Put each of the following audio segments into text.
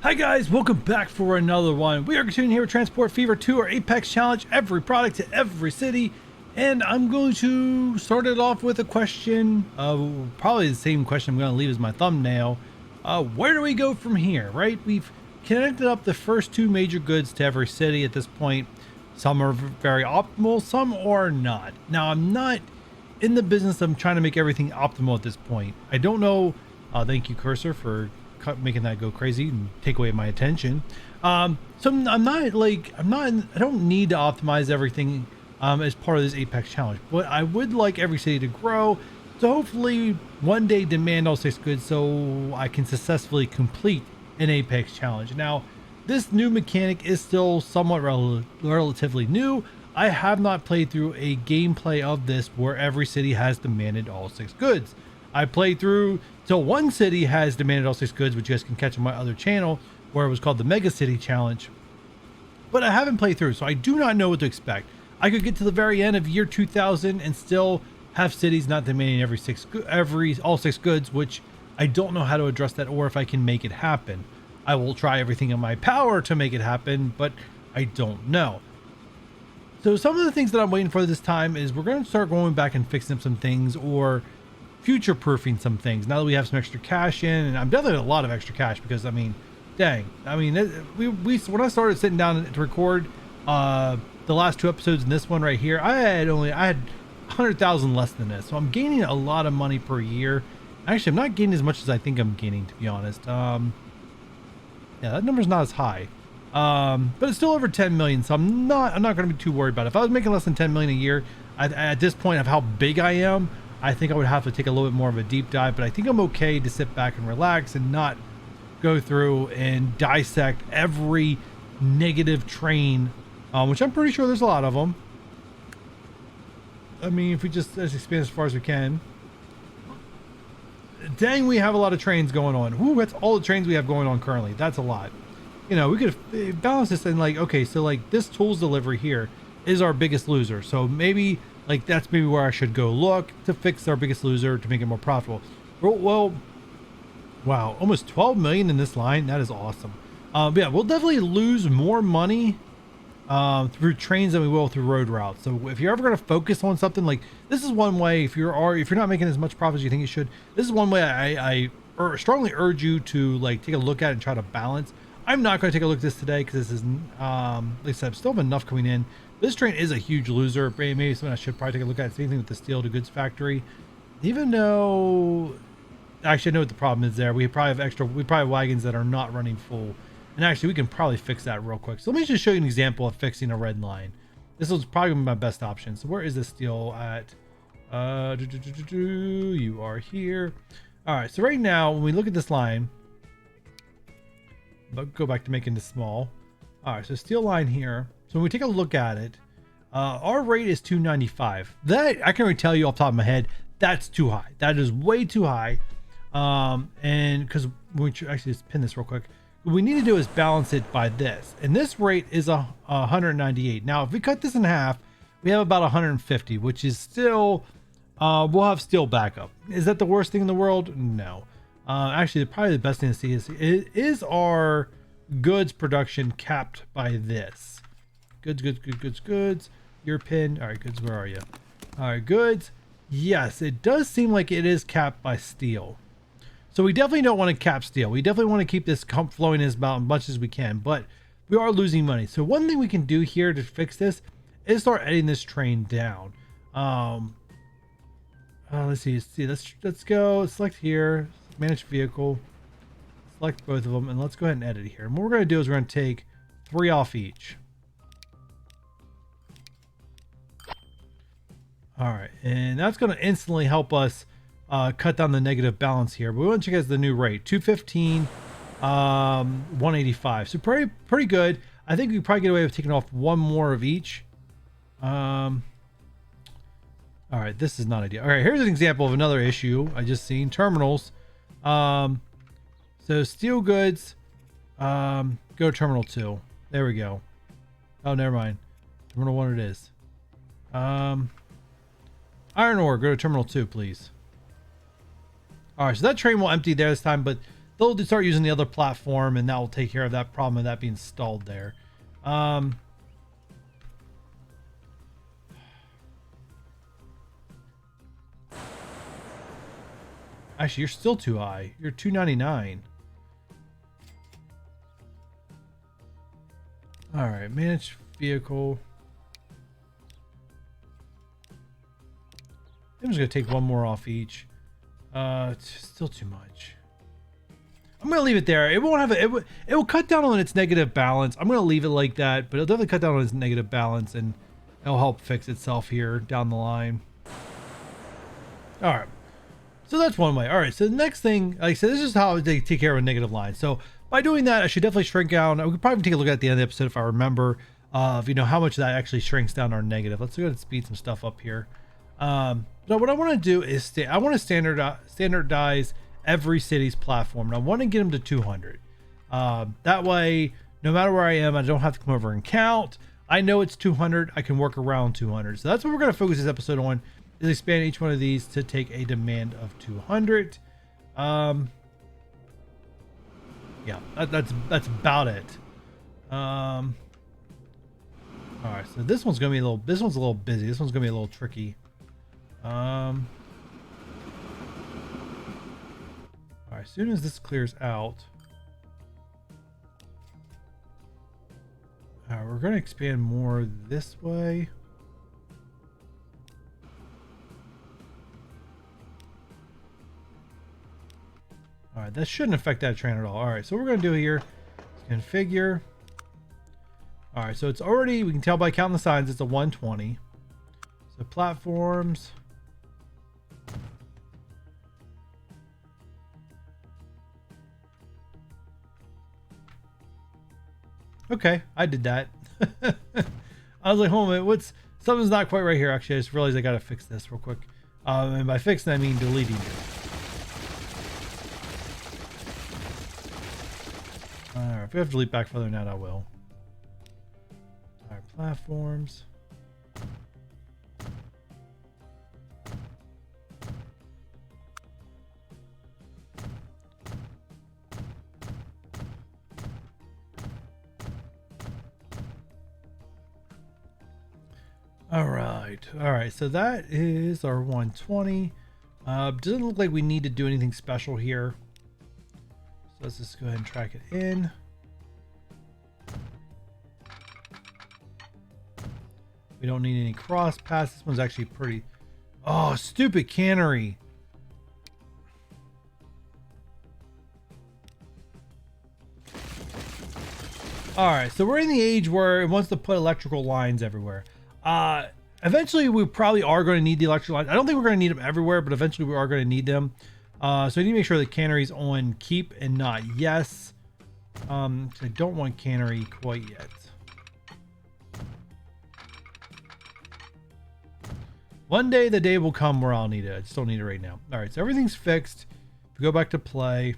Hi guys, welcome back for another one. We are continuing here with Transport Fever 2, our Apex challenge, every product to every city. And I'm going to start it off with a question, probably the same question I'm going to leave as my thumbnail. Where do we go from here, right? We've connected up the first two major goods to every city at this point. Some are very optimal, some are not. Now, I'm not in the business of trying to make everything optimal at this point. I don't know. Thank you, Cursor, for making that go crazy and take away my attention. So I'm not like, I don't need to optimize everything as part of this Apex challenge, but I would like every city to grow. So hopefully one day demand all 6 goods so I can successfully complete an Apex challenge. Now, this new mechanic is still somewhat relatively new. I have not played through a gameplay of this where every city has demanded all 6 goods. I played through till one city has demanded all 6 goods, which you guys can catch on my other channel, where it was called the Mega City Challenge. But I haven't played through, so I do not know what to expect. I could get to the very end of year 2000 and still have cities not demanding all 6 goods, which I don't know how to address that or if I can make it happen. I will try everything in my power to make it happen, but I don't know. So some of the things that I'm waiting for this time is we're going to start going back and fixing up some things or future-proofing some things now that we have some extra cash in, and I'm definitely a lot of extra cash because I mean, dang, I mean, when I started sitting down to record the last 2 episodes and this one right here, I had 100,000 less than this, so I'm gaining a lot of money per year. Actually, I'm not gaining as much as I think I'm gaining, to be honest. Yeah, that number's not as high, but it's still over 10 million, so I'm not going to be too worried about it. If I was making less than 10 million a year at this point of how big I am, I think I would have to take a little bit more of a deep dive, but I think I'm okay to sit back and relax and not go through and dissect every negative train, which I'm pretty sure there's a lot of them. I mean, if we just expand as far as we can. Dang, we have a lot of trains going on. Ooh, that's all the trains we have going on currently. That's a lot. You know, we could balance this and like, okay, so like this tools delivery here is our biggest loser. So maybe like that's maybe where I should go look to fix our biggest loser to make it more profitable. Well, wow, almost 12 million in this line. That is awesome. But yeah, we'll definitely lose more money through trains than we will through road routes. So if you're ever going to focus on something, like this is one way, if you're not making as much profit as you think you should, this is one way I strongly urge you to like take a look at and try to balance. I'm not going to take a look at this today because this is like I said, still have enough coming in. This train is a huge loser. Maybe something I should probably take a look at. Same thing with the steel to goods factory. Even though, actually, I know what the problem is there. We probably have wagons that are not running full. And actually, we can probably fix that real quick. So let me just show you an example of fixing a red line. This is probably my best option. So where is this steel at? You are here. All right. So right now, when we look at this line, I'll go back to making this small. All right. So steel line here. So when we take a look at it, our rate is 295. That I can already tell you off the top of my head, that's too high. That is way too high. And because we should actually just pin this real quick. What we need to do is balance it by this. And this rate is 198. Now, if we cut this in half, we have about 150, which is still, we'll have steel backup. Is that the worst thing in the world? No. Actually, probably the best thing to see is our goods production capped by this. Goods. Your pin. All right, goods, where are you? All right, goods. Yes, it does seem like it is capped by steel. So we definitely don't want to cap steel. We definitely want to keep this flowing as much as we can, but we are losing money. So one thing we can do here to fix this is start editing this train down. Let's see. Let's go select here, manage vehicle, select both of them, and let's go ahead and edit here. And what we're going to do is we're going to take 3 off each. All right, and that's going to instantly help us cut down the negative balance here. But we want to check out the new rate, 215, 185. So pretty good. I think we probably get away with taking off 1 more of each. All right, this is not ideal. All right, here's an example of another issue I just seen. Terminals. So steel goods, go terminal 2. There we go. Oh, never mind. Terminal 1 it is. Iron ore, go to terminal 2, please. All right, so that train will empty there this time, but they'll start using the other platform, and that will take care of that problem of that being stalled there. Actually, you're still too high. You're 299. All right, manage vehicle. I'm just gonna take one more off each. It's still too much. I'm gonna leave it there. It won't have it will cut down on its negative balance. I'm gonna leave it like that, but it'll definitely cut down on its negative balance, and it'll help fix itself here down the line. All right, so that's one way. All right, so the next thing, like I said, this is how they take care of a negative line. So by doing that, I should definitely shrink down. We could probably take a look at the end of the episode if I remember, of how much that actually shrinks down our negative. Let's go ahead and speed some stuff up here. So what I want to do is I want to standardize every city's platform, and I want to get them to 200. That way, no matter where I am, I don't have to come over and count. I know it's 200. I can work around 200. So that's what we're going to focus this episode on, is expand each one of these to take a demand of 200. Yeah, that's about it. All right, so this one's a little busy. This one's gonna be a little tricky. All right, as soon as this clears out, we're gonna expand more this way. All right, that shouldn't affect that train at all. All right, so what we're gonna do here is configure. All right, so it's already, we can tell by counting the signs, it's a 120. So platforms. Okay, I did that. I was like, hold on a minute, something's not quite right here. Actually, I just realized I gotta fix this real quick. And by fixing, I mean deleting it. All right, if we have to delete back further than that, I will. All right, platforms. All right, so that is our 120. Doesn't look like we need to do anything special here. So let's just go ahead and track it in. We don't need any cross pass. This one's actually pretty. Oh, stupid cannery. All right, so we're in the age where it wants to put electrical lines everywhere. Eventually we probably are going to need the electrical lines. I don't think we're going to need them everywhere, but eventually we are going to need them. So we need to make sure the cannery's on keep and not yes. I don't want cannery quite yet. One day the day will come where I'll need it. I just don't need it right now. All right, so everything's fixed. If we go back to play,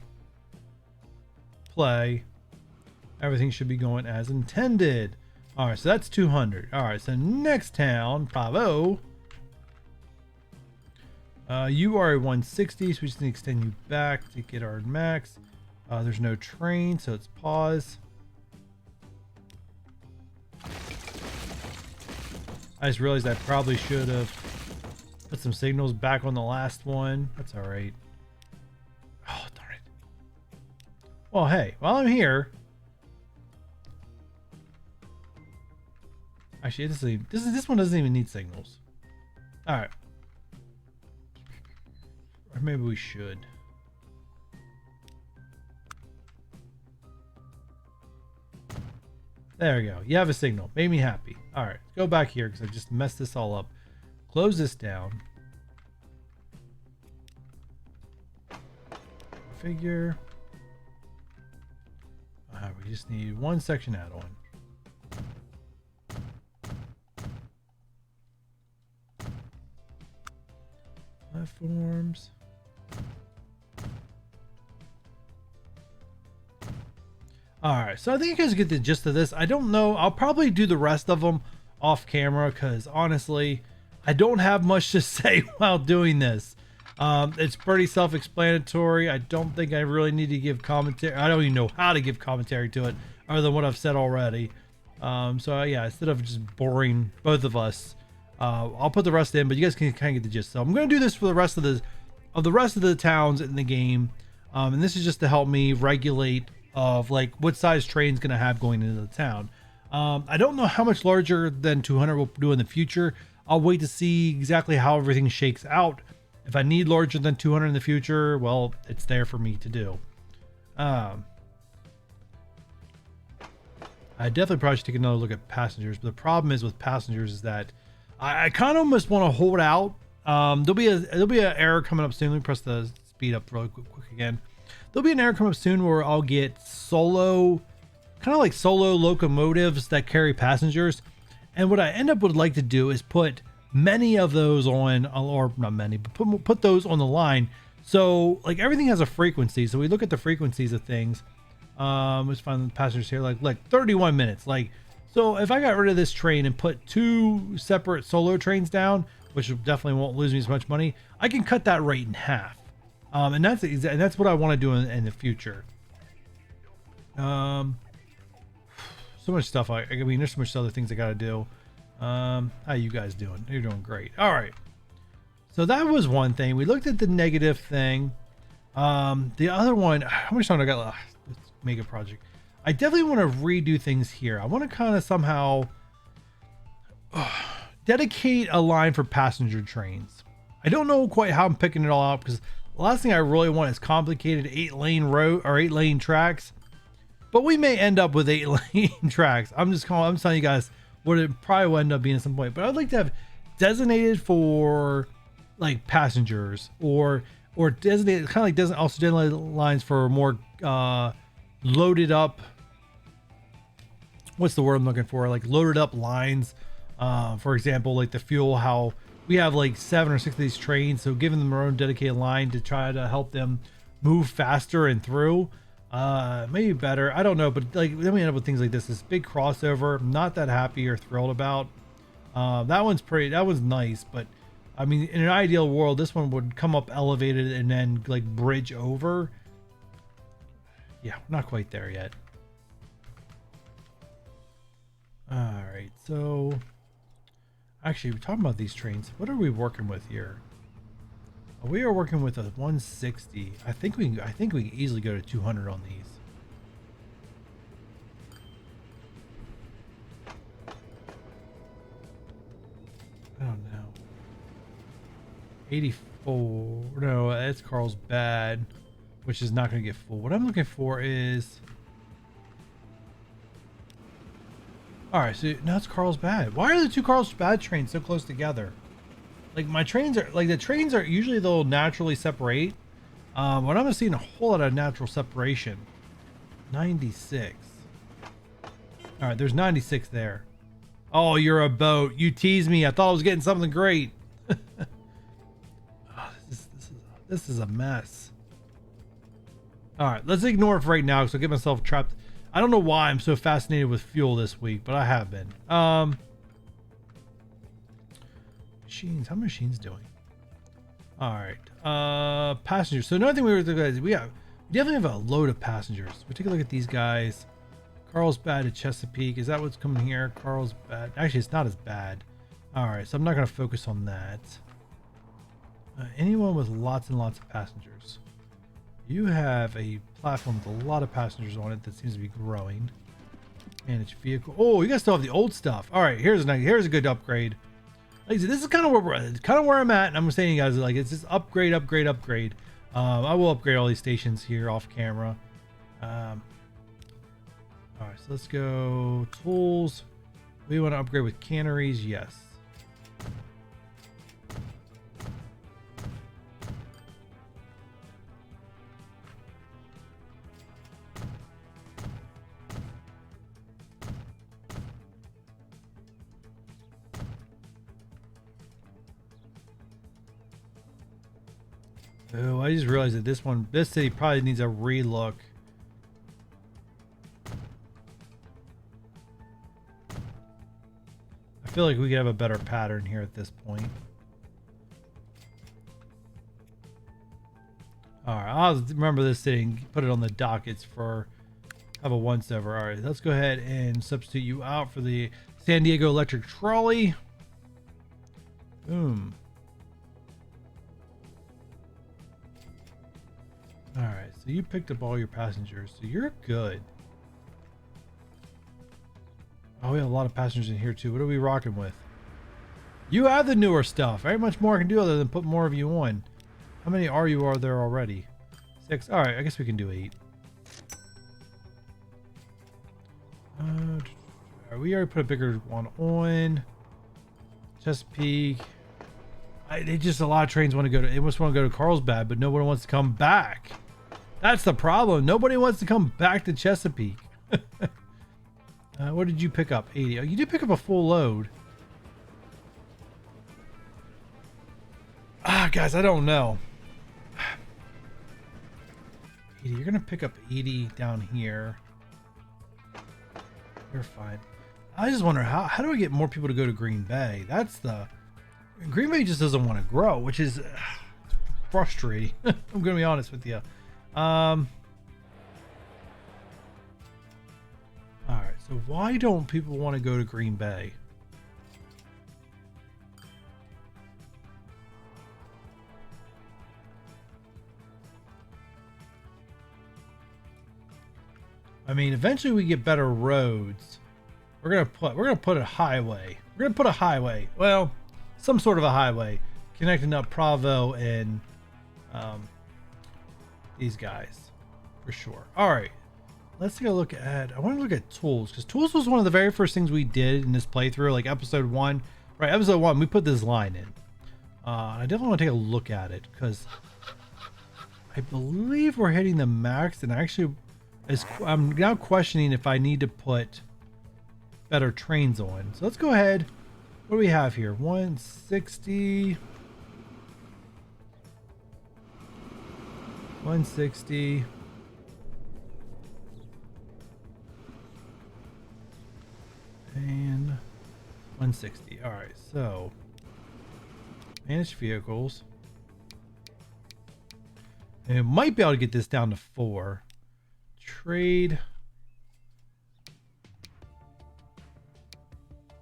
everything should be going as intended. All right, so that's 200. All right, so next town, Bravo. You are a 160, so we just need to extend you back to get our max. There's no train, so it's pause. I just realized I probably should have put some signals back on the last one. That's all right. Oh, darn it. Well, hey, while I'm here. Actually, this one doesn't even need signals. All right. Or maybe we should. There we go. You have a signal. Made me happy. All right. Go back here because I just messed this all up. Close this down. Figure. We just need one section add-on. Platforms. All right, so I think you guys get the gist of this. I don't know. I'll probably do the rest of them off camera because honestly, I don't have much to say while doing this. It's pretty self-explanatory. I don't think I really need to give commentary. I don't even know how to give commentary to it other than what I've said already. So yeah, instead of just boring both of us, I'll put the rest in, but you guys can kind of get the gist. So I'm going to do this for the rest of the towns in the game. And this is just to help me regulate of like what size train's going to have going into the town. I don't know how much larger than 200 we'll do in the future. I'll wait to see exactly how everything shakes out. If I need larger than 200 in the future, well, it's there for me to do. I definitely probably should take another look at passengers, but the problem is with passengers is that I kind of almost want to hold out. There'll be an error coming up soon. Let me press the speed up really quick again. There'll be an error coming up soon where I'll get kind of like solo locomotives that carry passengers. And what I end up would like to do is put many of those on, or not many, but put those on the line. So like everything has a frequency. So we look at the frequencies of things. Let's find the passengers here, like 31 minutes. Like, so if I got rid of this train and put 2 separate solo trains down, which definitely won't lose me as much money, I can cut that rate in half. And that's what I want to do in the future. So much stuff. I mean, there's so much other things I got to do. How you guys doing? You're doing great. All right. So that was one thing. We looked at the negative thing. The other one, how much time I got left? Let's make a project. I definitely want to redo things here. I want to kind of somehow dedicate a line for passenger trains. I don't know quite how I'm picking it all out because the last thing I really want is complicated 8-lane road or 8-lane tracks. But we may end up with 8-lane tracks. I'm telling you guys what it probably will end up being at some point. But I'd like to have designated for like passengers or designated kind of like designated lines for more loaded up. What's the word I'm looking for? Like loaded up lines. For example, like the fuel, how we have like 7 or 6 of these trains. So giving them their own dedicated line to try to help them move faster and through. Maybe better, I don't know, but like then we end up with things like this big crossover. I'm not that happy or thrilled about. That one's nice, but I mean, in an ideal world, this one would come up elevated and then like bridge over. Yeah, not quite there yet. All right, so actually we're talking about these trains. What are we working with here? We are working with a 160. I think we can easily go to 200 on these. I don't know. 84. No, that's Carl's bad, which is not going to get full. What I'm looking for is. All right, so now it's Carl's bad. Why are the 2 Carl's bad trains so close together? Like my trains are like the trains are usually they'll naturally separate. But I'm seeing a whole lot of natural separation. 96. All right, there's 96 there. Oh, you're a boat. You teased me. I thought I was getting something great. Oh, this is a mess. All right, let's ignore it for right now because I'll get myself trapped. I don't know why I'm so fascinated with fuel this week, but I have been. Machines. How are machines doing? All right. Passengers. So another thing we definitely have a load of passengers. We take a look at these guys. Carl's bad at Chesapeake. Is that what's coming here? Carl's bad. Actually, it's not as bad. All right. So I'm not going to focus on that. Anyone with lots and lots of passengers. You have a platform with a lot of passengers on it that seems to be growing. Manage vehicle. Oh, you guys still have the old stuff. All right. Here's a good upgrade. Like I said, this is kind of where I'm at, and I'm saying, you guys, like it's just upgrade. I will upgrade all these stations here off camera. All right, so let's go tools. We want to upgrade with canneries, yes. Oh, I just realized that this city probably needs a relook. I feel like we could have a better pattern here at this point. All right, I'll remember this thing, put it on the dockets for have a once over. All right, let's go ahead and substitute you out for the San Diego Electric Trolley. Boom. All right, so you picked up all your passengers, so you're good. Oh, we have a lot of passengers in here too. What are we rocking with? You have the newer stuff. Very much more I can do other than put more of you on. How many are there already? 6. All right, I guess we can do 8. We already put a bigger one on. Chesapeake. They just a lot of trains want to go to. They just want to go to Carlsbad, but nobody wants to come back. That's the problem. Nobody wants to come back to Chesapeake. What did you pick up? 80. Oh, you did pick up a full load. Guys, I don't know. 80. You're gonna pick up 80 down here. You're fine. I just wonder how do I get more people to go to Green Bay? That's the Green Bay just doesn't want to grow, which is frustrating. I'm gonna be honest with you. All right, so why don't people want to go to Green Bay? I mean, eventually we get better roads. We're gonna put a highway. We're gonna put a highway. Well, some sort of a highway connecting up Provo and these guys for sure. All right, let's take a look at. I want to look at tools because tools was one of the very first things we did in this playthrough, like episode 1. Right, episode 1, we put this line in. I definitely want to take a look at it because I believe we're hitting the max, and actually. I'm now questioning if I need to put better trains on. So let's go ahead. What do we have here? 160. 160. And 160. All right, so managed vehicles. And might be able to get this down to 4. Trade.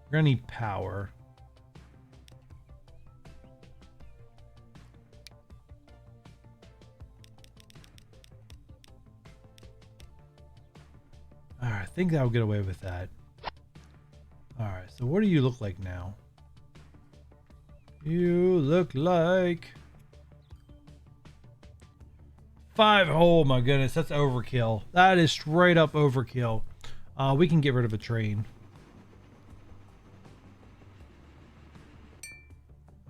We're gonna need power. All right, I think that'll get away with that. All right, so what do you look like now? You look like 5. Oh my goodness, that's overkill. That is straight up overkill. We can get rid of a train.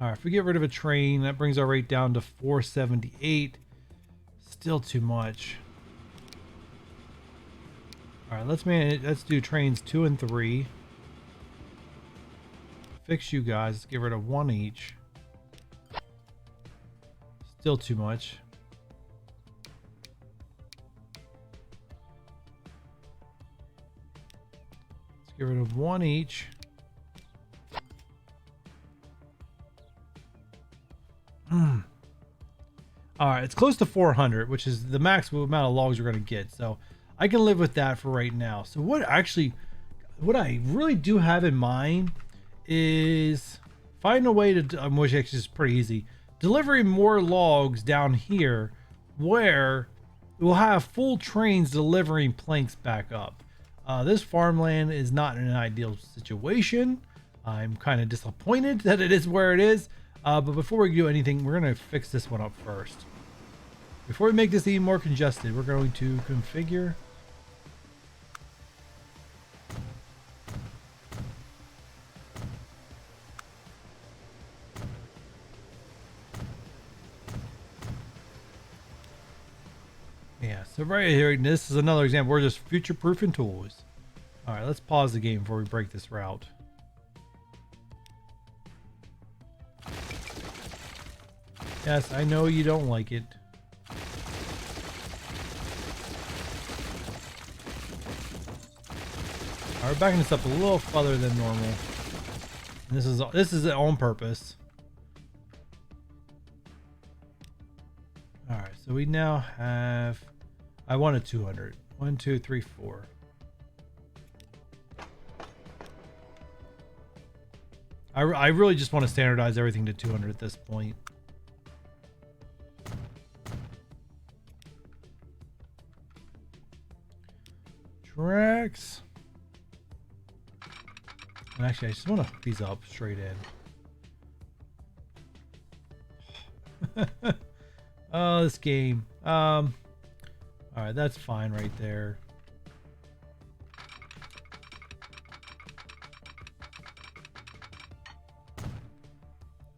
All right, if we get rid of a train, that brings our rate down to 478. Still too much. All right, let's do trains 2 and 3. Fix you guys. Let's get rid of 1 each. Still too much. Get rid of 1 each. All right, it's close to 400, which is the maximum amount of logs we're going to get. So I can live with that for right now. So what I really do have in mind is find a way to, which actually is pretty easy, delivering more logs down here where we'll have full trains delivering planks back up. This farmland is not in an ideal situation. I'm kind of disappointed that it is where it is. But before we do anything, we're going to fix this one up first. Before we make this even more congested, we're going to configure. Yeah, so right here, this is another example. We're just future-proofing tools. All right, let's pause the game before we break this route. Yes, I know you don't like it. All right, we're backing this up a little further than normal. And this is on purpose. All right, So we now have, I wanted 200. 1, 2, 3, 4. I really just want to standardize everything to 200 at this point. Tracks. And actually, I just want to hook these up straight in. Oh, this game. All right, that's fine right there.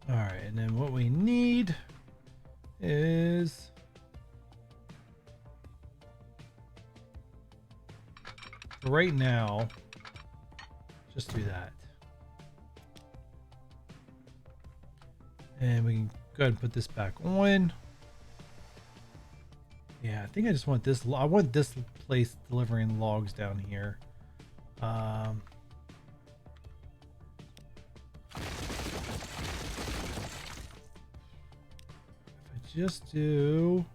All right, and then what we need is right now, just do that. And we can go ahead and put this back on. Yeah, I think I just want this. I want this place delivering logs down here. Just do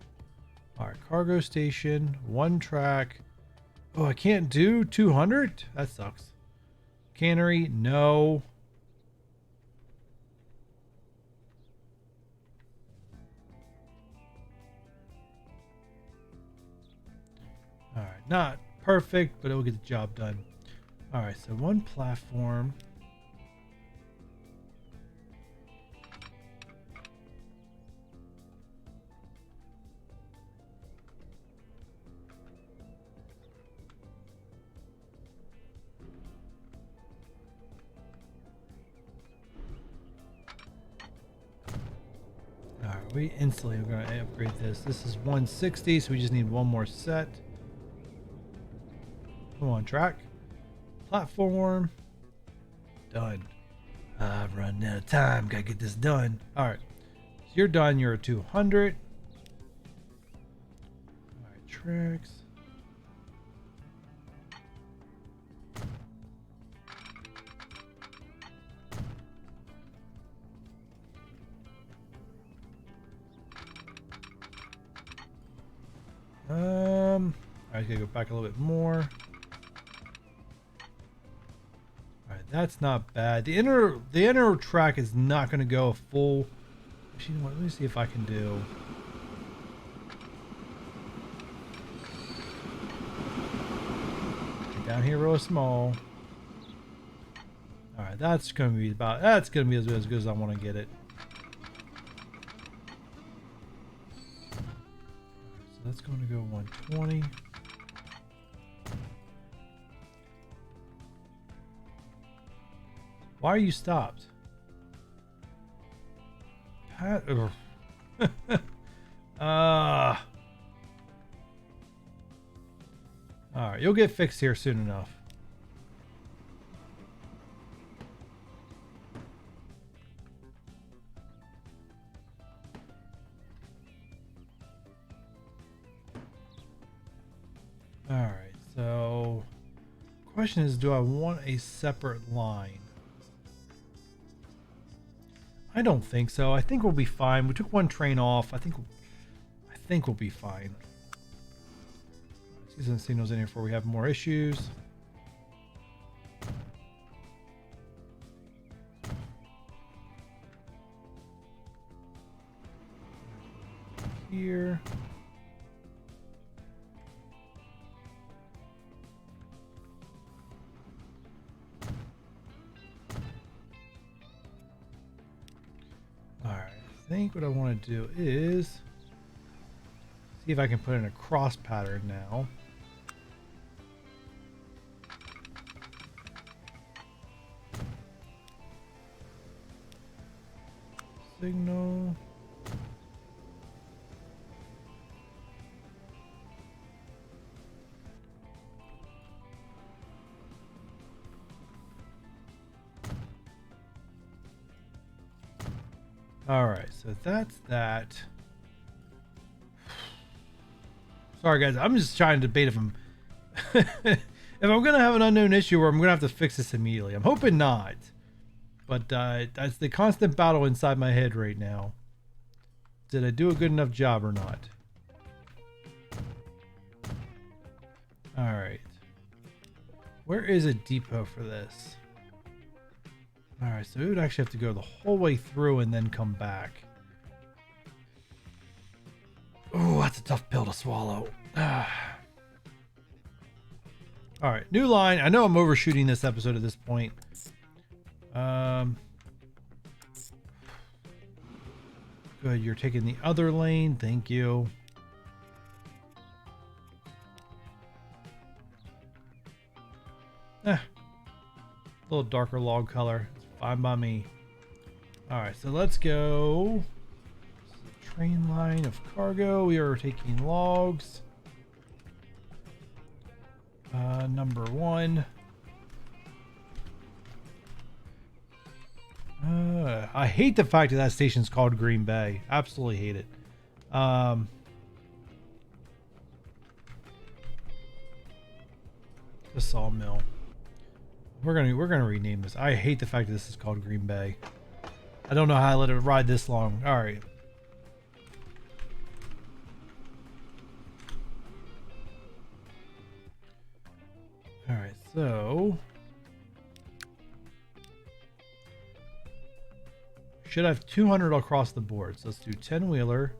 all right, cargo station, 1 track. Oh, I can't do 200. That sucks. Cannery, no. All right, not perfect, but it will get the job done. All right, so 1 platform. We instantly are going to upgrade this. This is 160, so we just need 1 more set. Come on, track. Platform. Done. I've run out of time. Gotta get this done. All right. So you're done. You're at 200. All right, tracks. I gotta go back a little bit more. All right, that's not bad. The inner track is not going to go full. Actually, you know what? Let me see if I can do. Down here, real small. All right, that's going to be about. That's going to be as good as I want to get it. So that's going to go 120. Why are you stopped? All right, you'll get fixed here soon enough. All right, so question is, do I want a separate line? I don't think so. I think we'll be fine. We took 1 train off. I think we'll be fine. See some signals in here before we have more issues. Here. I think what I want to do is see if I can put in a cross pattern now. Signal. All right, so that's that. Sorry guys, I'm just trying to debate if I'm if I'm gonna have an unknown issue where I'm gonna have to fix this immediately. I'm hoping not, but that's the constant battle inside my head right now. Did I do a good enough job or not? All right. Where is a depot for this? All right, so we would actually have to go the whole way through and then come back. Oh, that's a tough pill to swallow. All right, new line. I know I'm overshooting this episode at this point. Good, you're taking the other lane. Thank you. A little darker log color. It's fine by me. All right, so let's go. Train line of cargo. We are taking logs. Number 1. I hate the fact that that station's called Green Bay. Absolutely hate it. The sawmill. We're gonna rename this. I hate the fact that this is called Green Bay. I don't know how I let it ride this long. All right. All right, so should have 200 across the board. So let's do 10-wheeler.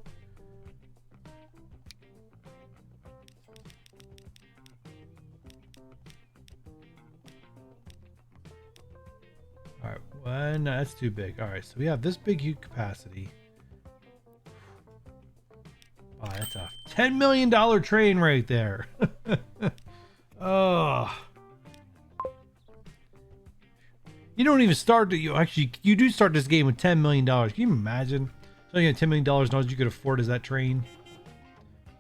All right, well, no, that's too big. All right, so we have this big capacity. Oh, that's a $10 million train right there. Oh, you don't even start to, you do start this game with $10 million. Can you imagine? So you get $10 million and all you could afford is that train.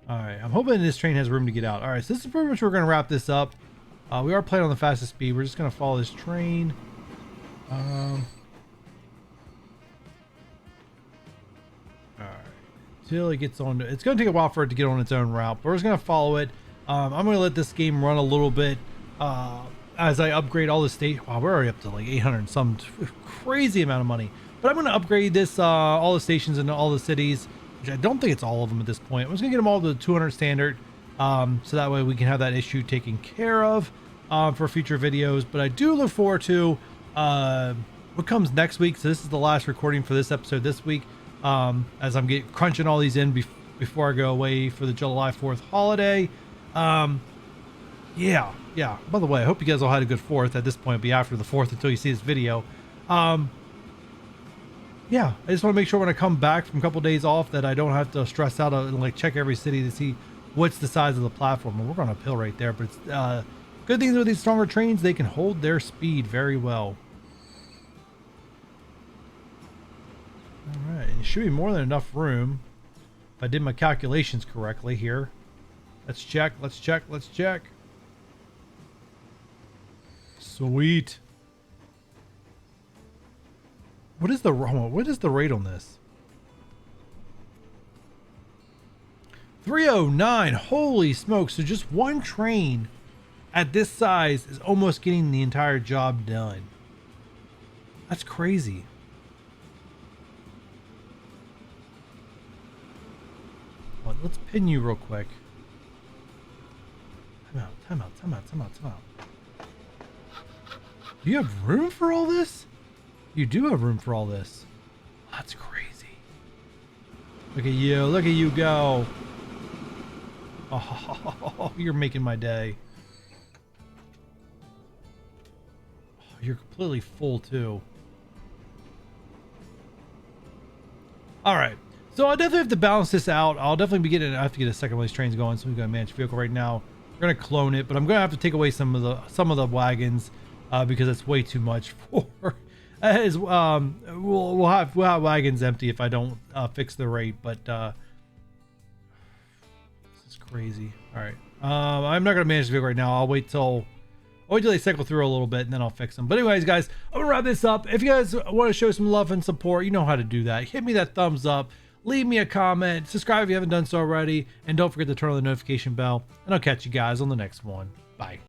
All right, I'm hoping this train has room to get out. All right, so this is pretty much where we're going to wrap this up. We are playing on the fastest speed. We're just going to follow this train. All right, till it gets on. It's going to take a while for it to get on its own route, but we're just going to follow it. I'm going to let this game run a little bit as I upgrade all the state. Wow, we're already up to like 800 and some crazy amount of money. But I'm going to upgrade this all the stations in all the cities, which I don't think it's all of them at this point. I'm just going to get them all to the 200 standard, so that way we can have that issue taken care of for future videos. But I do look forward to what comes next week. So this is the last recording for this episode this week, as I'm crunching all these in before I go away for the July 4th holiday. Yeah. By the way, I hope you guys all had a good 4th. At this point, it'll be after the 4th until you see this video. Yeah, I just want to make sure when I come back from a couple days off that I don't have to stress out and like check every city to see what's the size of the platform. And we're going uphill right there, but it's good things with these stronger trains, they can hold their speed very well. All right, it should be more than enough room if I did my calculations correctly here. Let's check. Sweet. What is the rate on this? 309. Holy smokes. So just one train at this size is almost getting the entire job done. That's crazy. Well, let's pin you real quick. Time out. Do you have room for all this? You do have room for all this. That's crazy. Look at you go. Oh, you're making my day. Oh, you're completely full too. All right. So I'll definitely have to balance this out. I'll definitely be I have to get a second one of these trains going. So we've got a managed vehicle right now. We're gonna clone it, but I'm gonna have to take away some of the wagons because it's way too much for. We'll have wagons empty if I don't fix the rate, but this is crazy. All right, I'm not gonna manage the vehicle right now. I'll wait till they cycle through a little bit and then I'll fix them. But anyways, guys, I'm gonna wrap this up. If you guys want to show some love and support, you know how to do that. Hit me that thumbs up. Leave me a comment, subscribe if you haven't done so already, and don't forget to turn on the notification bell, and I'll catch you guys on the next one. Bye.